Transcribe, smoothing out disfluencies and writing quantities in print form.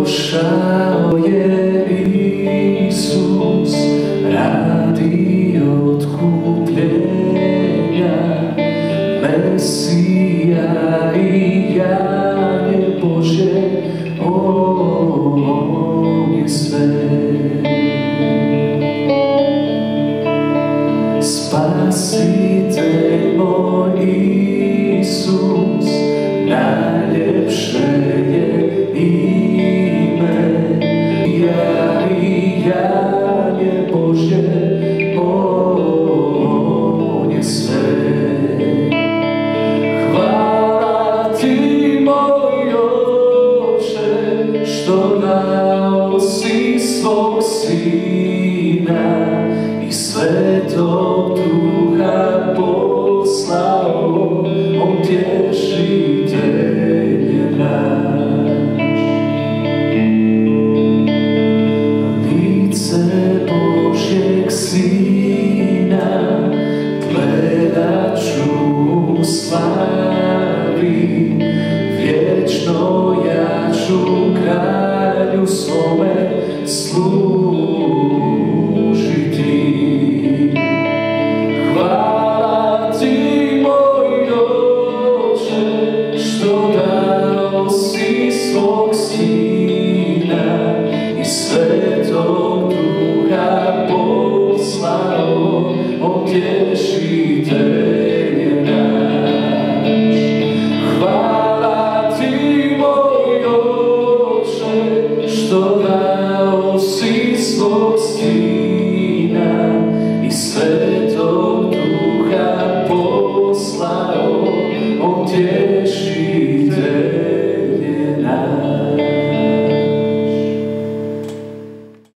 Došao je Isus radi otkupljenja, Mesija i janje Božje, on je sve. Spasitelj moj Isus, najljepše je ime, ja i janje Božje, on je sve. Hvala ti moj Oče, što dao si svog Sina i Svetog Duha poslao, on tješitelj je naš. Lice Božjeg Sina gledat ću u slavi, vječno ja ću kralju svome služiti. Hvala ti moj Oče, što dao si svog Sina i Svetog Duha poslao, on tješitelj je naš. Hvala ti moj Oče, što dao si svog Sina i Svetog Duha poslao, on tješi